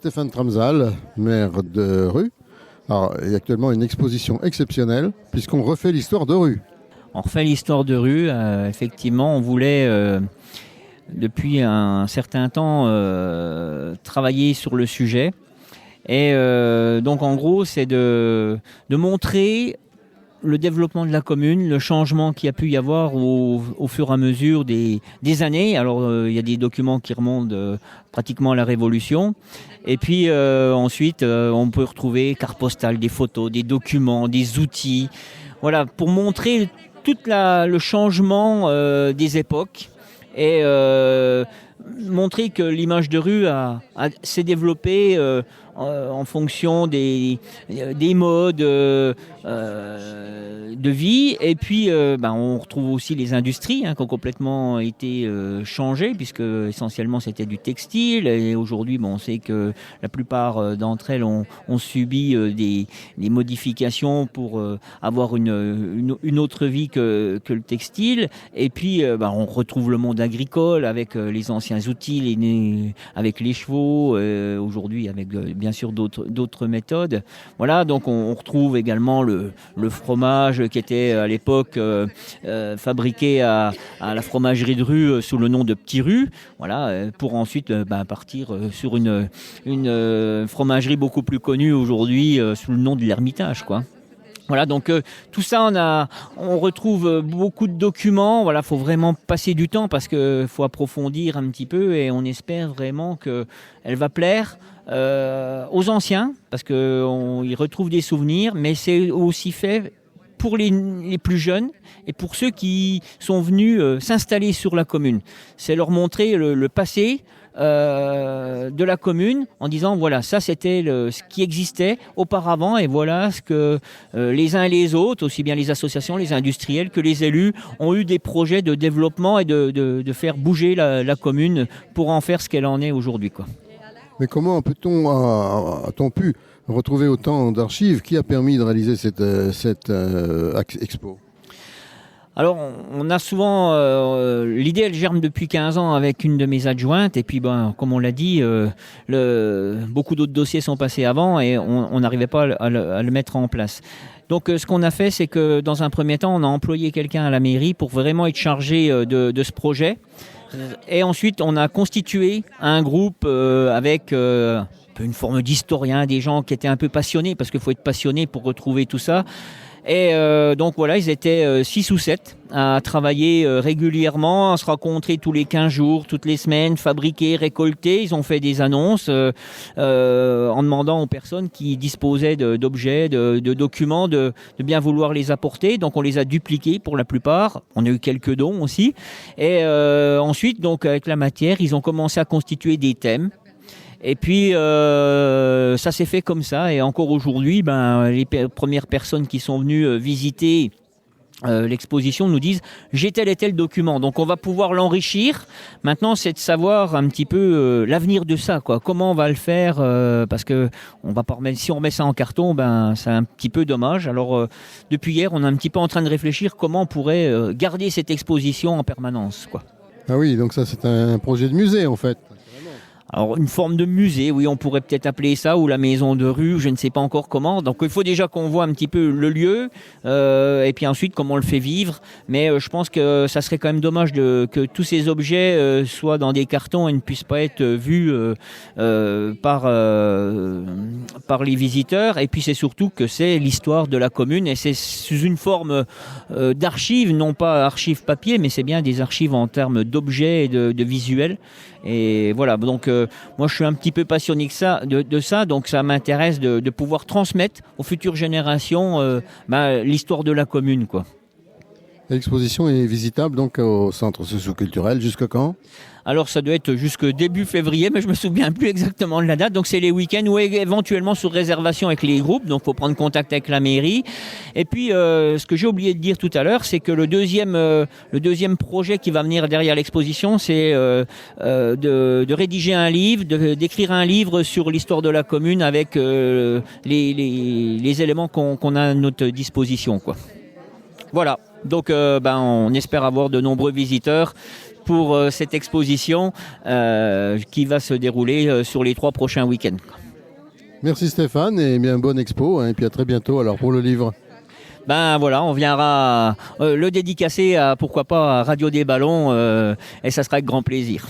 Stéphane Tramsal, maire de Rue. Alors, il y a actuellement une exposition exceptionnelle puisqu'on refait l'histoire de Rue. On refait l'histoire de Rue. Effectivement, on voulait, depuis un certain temps, travailler sur le sujet. Et donc, en gros, c'est de montrer le développement de la commune, le changement qu'il y a pu y avoir au fur et à mesure des années. Alors, il y a des documents qui remontent pratiquement à la Révolution. Et puis, ensuite, on peut retrouver cartes postales, des photos, des documents, des outils. Voilà, pour montrer tout le changement des époques et montrer que l'image de rue s'est développée en fonction des modes de vie. Et puis, on retrouve aussi les industries qui ont complètement été changées, puisque essentiellement c'était du textile. Et aujourd'hui, on sait que la plupart d'entre elles ont subi des modifications pour avoir une autre vie que le textile. Et puis, on retrouve le monde agricole avec les anciens outils, avec les chevaux, aujourd'hui avec bien sûr d'autres méthodes. Voilà, donc on retrouve également le fromage qui était à l'époque fabriqué à la fromagerie de Rue sous le nom de Petit Rue. Voilà, pour ensuite partir sur une fromagerie beaucoup plus connue aujourd'hui sous le nom de l'Ermitage, quoi. Voilà, donc tout ça, on retrouve beaucoup de documents. Voilà, faut vraiment passer du temps parce que faut approfondir un petit peu et on espère vraiment que elle va plaire aux anciens parce que ils retrouvent des souvenirs, mais c'est aussi fait pour les plus jeunes et pour ceux qui sont venus s'installer sur la commune. C'est leur montrer le passé de la commune en disant voilà, ça c'était ce qui existait auparavant et voilà ce que les uns et les autres, aussi bien les associations, les industriels que les élus ont eu des projets de développement et de faire bouger la commune pour en faire ce qu'elle en est aujourd'hui, quoi. Mais comment a-t-on pu retrouver autant d'archives? Qui a permis de réaliser cette expo? Alors, on a souvent... l'idée, elle germe depuis 15 ans avec une de mes adjointes. Et puis, comme on l'a dit, beaucoup d'autres dossiers sont passés avant et on n'arrivait pas à le mettre en place. Donc, ce qu'on a fait, c'est que dans un premier temps, on a employé quelqu'un à la mairie pour vraiment être chargé de ce projet. Et ensuite, on a constitué un groupe avec... une forme d'historien, des gens qui étaient un peu passionnés, parce qu'il faut être passionné pour retrouver tout ça. Et donc voilà, ils étaient 6 ou 7 à travailler régulièrement, à se rencontrer tous les 15 jours, toutes les semaines, fabriquer, récolter. Ils ont fait des annonces en demandant aux personnes qui disposaient d'objets, de documents, de bien vouloir les apporter. Donc on les a dupliqués pour la plupart. On a eu quelques dons aussi. Et ensuite, donc avec la matière, ils ont commencé à constituer des thèmes. Et puis, ça s'est fait comme ça. Et encore aujourd'hui, les premières personnes qui sont venues visiter l'exposition nous disent « j'ai tel et tel document ». Donc, on va pouvoir l'enrichir. Maintenant, c'est de savoir un petit peu l'avenir de ça, quoi. Comment on va le faire parce que si on remet ça en carton, c'est un petit peu dommage. Alors, depuis hier, on est un petit peu en train de réfléchir comment on pourrait garder cette exposition en permanence, quoi. Ah oui, donc ça, c'est un projet de musée, en fait. Alors, une forme de musée, oui, on pourrait peut-être appeler ça, ou la maison de rue, je ne sais pas encore comment. Donc, il faut déjà qu'on voit un petit peu le lieu, et puis ensuite, comment on le fait vivre. Mais je pense que ça serait quand même dommage que tous ces objets soient dans des cartons et ne puissent pas être vus par les visiteurs. Et puis, c'est surtout que c'est l'histoire de la commune, et c'est sous une forme d'archives, non pas archives papier, mais c'est bien des archives en termes d'objets et de visuels. Et voilà, donc moi je suis un petit peu passionné de ça, donc ça m'intéresse de pouvoir transmettre aux futures générations l'histoire de la commune, quoi. L'exposition est visitable donc au centre socio-culturel jusqu'à quand? Alors ça doit être jusque début février, mais je me souviens plus exactement de la date. Donc c'est les week-ends ou éventuellement sur réservation avec les groupes. Donc faut prendre contact avec la mairie. Et puis ce que j'ai oublié de dire tout à l'heure, c'est que le deuxième projet qui va venir derrière l'exposition, c'est de rédiger un livre, d'écrire un livre sur l'histoire de la commune avec les éléments qu'on a à notre disposition, quoi. Voilà. Donc on espère avoir de nombreux visiteurs pour cette exposition qui va se dérouler sur les 3 prochains week-ends. Merci Stéphane, et bien bonne expo, hein, et puis à très bientôt alors pour le livre. Ben voilà, on viendra le dédicacer à, pourquoi pas, à Radio des Ballons, et ça sera avec grand plaisir.